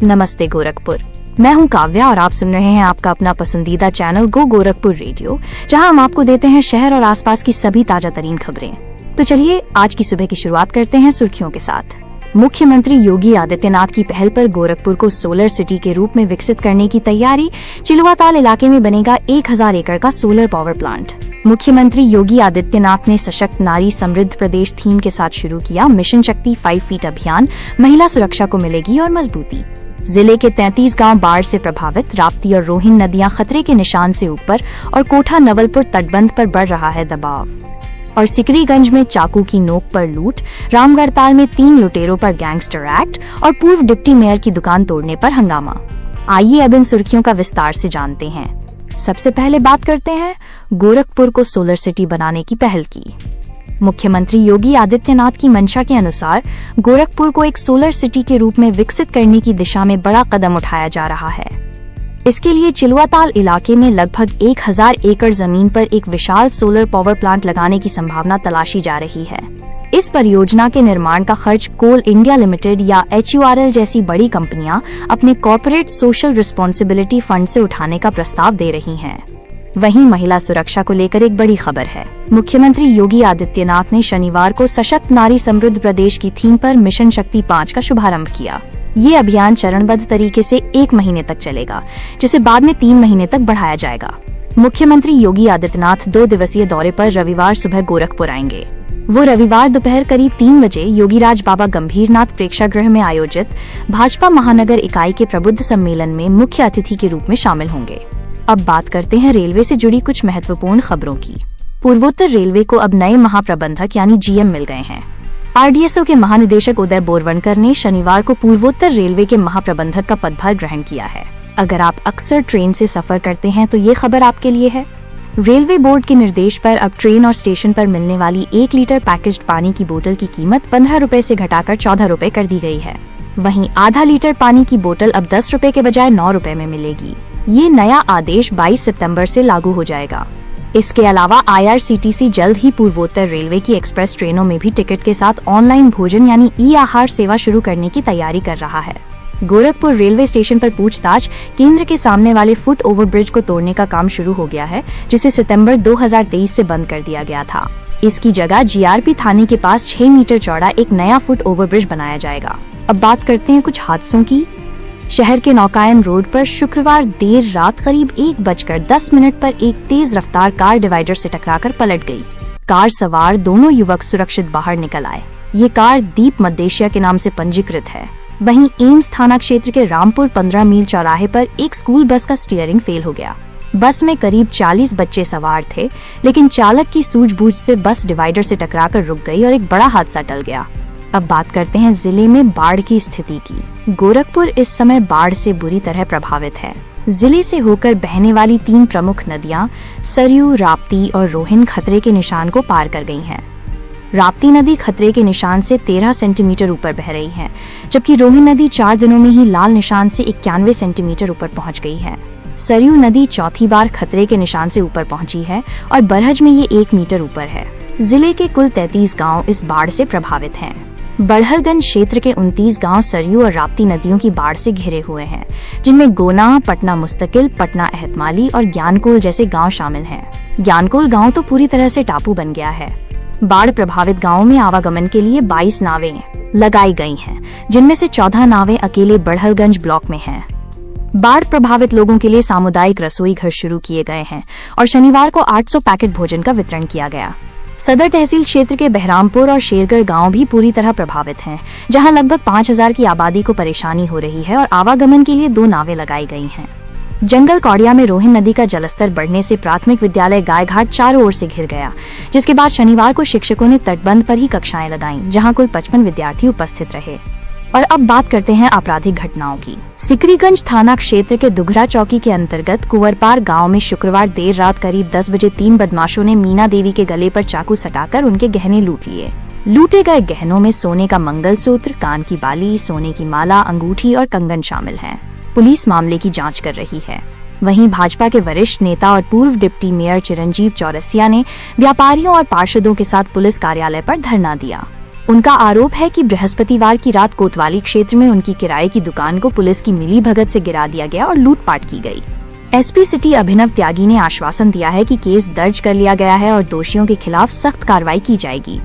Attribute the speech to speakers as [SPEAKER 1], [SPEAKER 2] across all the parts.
[SPEAKER 1] नमस्ते गोरखपुर, मैं हूं काव्या और आप सुन रहे हैं आपका अपना पसंदीदा चैनल गो गोरखपुर रेडियो, जहां हम आपको देते हैं शहर और आसपास की सभी ताजा तरीन खबरें। तो चलिए आज की सुबह की शुरुआत करते हैं सुर्खियों के साथ। मुख्यमंत्री योगी आदित्यनाथ की पहल पर गोरखपुर को सोलर सिटी के रूप में विकसित करने की तैयारी। चिलुआताल इलाके में बनेगा 1000 एकड़ का सोलर पावर प्लांट। मुख्यमंत्री योगी आदित्यनाथ ने सशक्त नारी समृद्ध प्रदेश थीम के साथ शुरू किया मिशन शक्ति 5 फीट अभियान। महिला सुरक्षा को मिलेगी और मजबूती। जिले के 33 गांव बाढ़ से प्रभावित। राप्ती और रोहिन नदियां खतरे के निशान से ऊपर और कोठा नवलपुर तटबंध पर बढ़ रहा है दबाव। और सिकरीगंज में चाकू की नोक पर लूट। रामगढ़ताल में 3 लुटेरों पर गैंगस्टर एक्ट और पूर्व डिप्टी मेयर की दुकान तोड़ने पर हंगामा। आइए अब इन सुर्खियों का विस्तार से जानते हैं। सबसे पहले बात करते हैं गोरखपुर को सोलर सिटी बनाने की पहल की। मुख्यमंत्री योगी आदित्यनाथ की मंशा के अनुसार गोरखपुर को एक सोलर सिटी के रूप में विकसित करने की दिशा में बड़ा कदम उठाया जा रहा है। इसके लिए चिलुआताल इलाके में लगभग 1000 एकड़ जमीन पर एक विशाल सोलर पावर प्लांट लगाने की संभावना तलाशी जा रही है। इस परियोजना के निर्माण का खर्च कोल इंडिया लिमिटेड या HURL जैसी बड़ी कंपनियां अपने कॉर्पोरेट सोशल रिस्पॉन्सिबिलिटी फंड से उठाने का प्रस्ताव दे रही हैं। वहीं महिला सुरक्षा को लेकर एक बड़ी खबर है। मुख्यमंत्री योगी आदित्यनाथ ने शनिवार को सशक्त नारी समृद्ध प्रदेश की थीम पर मिशन शक्ति 5 का शुभारंभ किया। ये अभियान चरणबद्ध तरीके से 1 महीने तक चलेगा, जिसे बाद में 3 महीने तक बढ़ाया जाएगा। मुख्यमंत्री योगी आदित्यनाथ 2 दिवसीय दौरे पर रविवार सुबह गोरखपुर आएंगे। वो रविवार दोपहर करीब 3 बजे योगीराज बाबा गंभीरनाथ प्रेक्षागृह में आयोजित भाजपा महानगर इकाई के प्रबुद्ध सम्मेलन में मुख्य अतिथि के रूप में शामिल होंगे। अब बात करते हैं रेलवे से जुड़ी कुछ महत्वपूर्ण खबरों की। पूर्वोत्तर रेलवे को अब नए महाप्रबंधक यानी GM मिल गए हैं। RDSO के महानिदेशक उदय बोरवणकर ने शनिवार को पूर्वोत्तर रेलवे के महाप्रबंधक का पदभार ग्रहण किया है। अगर आप अक्सर ट्रेन से सफर करते हैं तो ये खबर आपके लिए है। रेलवे बोर्ड के निर्देश पर अब ट्रेन और स्टेशन पर मिलने वाली 1 लीटर पैकेज्ड पानी की बोतल की कीमत 15 रुपए से घटाकर 14 रुपए कर दी गई है। वहीं आधा लीटर पानी की बोतल अब 10 रुपए के बजाय 9 रुपए में मिलेगी। ये नया आदेश 22 सितंबर से लागू हो जाएगा। इसके अलावा IRCTC जल्द ही पूर्वोत्तर रेलवे की एक्सप्रेस ट्रेनों में भी टिकट के साथ ऑनलाइन भोजन यानी ई-आहार सेवा शुरू करने की तैयारी कर रहा है। गोरखपुर रेलवे स्टेशन पर पूछताछ केंद्र के सामने वाले फुट ओवरब्रिज को तोड़ने का काम शुरू हो गया है, जिसे सितंबर 2023 से बंद कर दिया गया था। इसकी जगह GRP थाने के पास 6 मीटर चौड़ा एक नया फुट ओवरब्रिज बनाया जाएगा। अब बात करते हैं कुछ हादसों की। शहर के नौकायन रोड पर शुक्रवार देर रात करीब 1:10 पर एक तेज रफ्तार कार डिवाइडर से टकराकर पलट गई। कार सवार दोनों युवक सुरक्षित बाहर निकल आए। ये कार दीप मद्देशिया के नाम से पंजीकृत है। वहीं एम्स थाना क्षेत्र के रामपुर 15 मील चौराहे पर एक स्कूल बस का स्टीयरिंग फेल हो गया। बस में करीब 40 बच्चे सवार थे, लेकिन चालक की सूझबूझ से बस डिवाइडर से टकराकर रुक गई और एक बड़ा हादसा टल गया। अब बात करते हैं जिले में बाढ़ की स्थिति की। गोरखपुर इस समय बाढ़ से बुरी तरह प्रभावित है। जिले से होकर बहने वाली 3 प्रमुख नदियां सरयू, राप्ती और रोहिन खतरे के निशान को पार कर गई हैं। राप्ती नदी खतरे के निशान से 13 सेंटीमीटर ऊपर बह रही है, जबकि रोहिन नदी 4 दिनों में ही लाल निशान से 91 सेंटीमीटर ऊपर पहुंच गई है। सरयू नदी चौथी बार खतरे के निशान से ऊपर पहुंची है और बरहज में ये 1 मीटर ऊपर है। जिले के कुल 33 गाँव इस बाढ़ से प्रभावित हैं। बड़हलगंज क्षेत्र के 29 गांव सरयू और राप्ती नदियों की बाढ़ से घिरे हुए हैं, जिनमें गोना, पटना मुस्तकिल, पटना एहतमाली और ज्ञानकोल जैसे गांव शामिल हैं। ज्ञानकोल गांव तो पूरी तरह से टापू बन गया है। बाढ़ प्रभावित गांवों में आवागमन के लिए 22 नावें लगाई गई हैं, जिनमें से 14 नावें अकेले बड़हलगंज ब्लॉक में हैं। बाढ़ प्रभावित लोगों के लिए सामुदायिक रसोई घर शुरू किए गए हैं और शनिवार को 800 पैकेट भोजन का वितरण किया गया। सदर तहसील क्षेत्र के बहरामपुर और शेरगढ़ गांव भी पूरी तरह प्रभावित हैं, जहां लगभग 5000 की आबादी को परेशानी हो रही है और आवागमन के लिए 2 नावें लगाई गई हैं। जंगल कौड़िया में रोहिन नदी का जलस्तर बढ़ने से प्राथमिक विद्यालय गायघाट चारों ओर से घिर गया, जिसके बाद शनिवार को शिक्षकों ने तटबंध पर ही कक्षाएं लगाईं, जहां कुल 55 विद्यार्थी उपस्थित रहे। और अब बात करते हैं आपराधिक घटनाओं की। सिकरीगंज थाना क्षेत्र के दुघरा चौकी के अंतर्गत कुंवरपार गांव में शुक्रवार देर रात करीब 10 बजे 3 बदमाशों ने मीना देवी के गले पर चाकू सटाकर उनके गहने लूट लिए। लूटे गए गहनों में सोने का मंगलसूत्र, कान की बाली, सोने की माला, अंगूठी और कंगन शामिल हैं। पुलिस मामले की जांच कर रही है। वहीं भाजपा के वरिष्ठ नेता और पूर्व डिप्टी मेयर चिरंजीव चौरसिया ने व्यापारियों और पार्षदों के साथ पुलिस कार्यालय पर धरना दिया। उनका आरोप है कि बृहस्पतिवार की रात कोतवाली क्षेत्र में उनकी किराए की दुकान को पुलिस की मिलीभगत से गिरा दिया गया और लूटपाट की गई। एसपी सिटी अभिनव त्यागी ने आश्वासन दिया है कि केस दर्ज कर लिया गया है और दोषियों के खिलाफ सख्त कार्रवाई की जाएगी।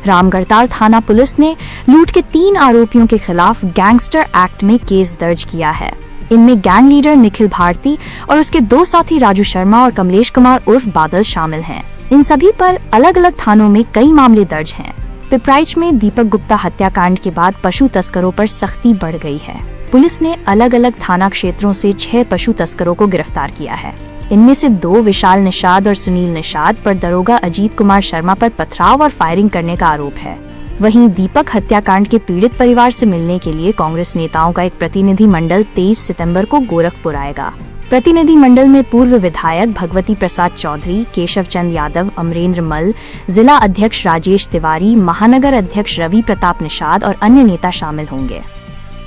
[SPEAKER 1] रामगढ़ताल थाना पुलिस ने लूट के 3 आरोपियों के खिलाफ गैंगस्टर एक्ट में केस दर्ज किया है। इनमें गैंग लीडर निखिल भारती और उसके 2 साथी राजू शर्मा और कमलेश कुमार उर्फ बादल शामिल हैं। इन सभी पर अलग अलग थानों में कई मामले दर्ज हैं। पिपराइच में दीपक गुप्ता हत्याकांड के बाद पशु तस्करों पर सख्ती बढ़ गई है। पुलिस ने अलग अलग थाना क्षेत्रों से 6 पशु तस्करों को गिरफ्तार किया है। इनमें से 2 विशाल निषाद और सुनील निषाद पर दरोगा अजीत कुमार शर्मा पर पथराव और फायरिंग करने का आरोप है। वहीं दीपक हत्याकांड के पीड़ित परिवार से मिलने के लिए कांग्रेस नेताओं का एक प्रतिनिधि मंडल 23 सितंबर को गोरखपुर आएगा। प्रतिनिधि मंडल में पूर्व विधायक भगवती प्रसाद चौधरी, केशव चंद यादव, अमरेंद्र मल, जिला अध्यक्ष राजेश तिवारी, महानगर अध्यक्ष रवि प्रताप निषाद और अन्य नेता शामिल होंगे।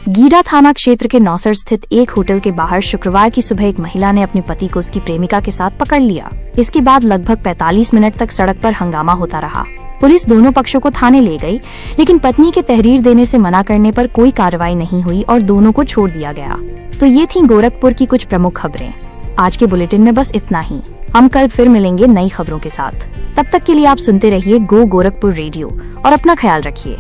[SPEAKER 1] गीडा थाना क्षेत्र के नौसर स्थित एक होटल के बाहर शुक्रवार की सुबह एक महिला ने अपने पति को उसकी प्रेमिका के साथ पकड़ लिया। इसके बाद लगभग 45 मिनट तक सड़क पर हंगामा होता रहा। पुलिस दोनों पक्षों को थाने ले गई, लेकिन पत्नी के तहरीर देने से मना करने पर कोई कार्रवाई नहीं हुई और दोनों को छोड़ दिया गया। तो ये थी गोरखपुर की कुछ प्रमुख खबरें। आज के बुलेटिन में बस इतना ही। हम कल फिर मिलेंगे नई खबरों के साथ। तब तक के लिए आप सुनते रहिए गो गोरखपुर रेडियो और अपना ख्याल रखिए।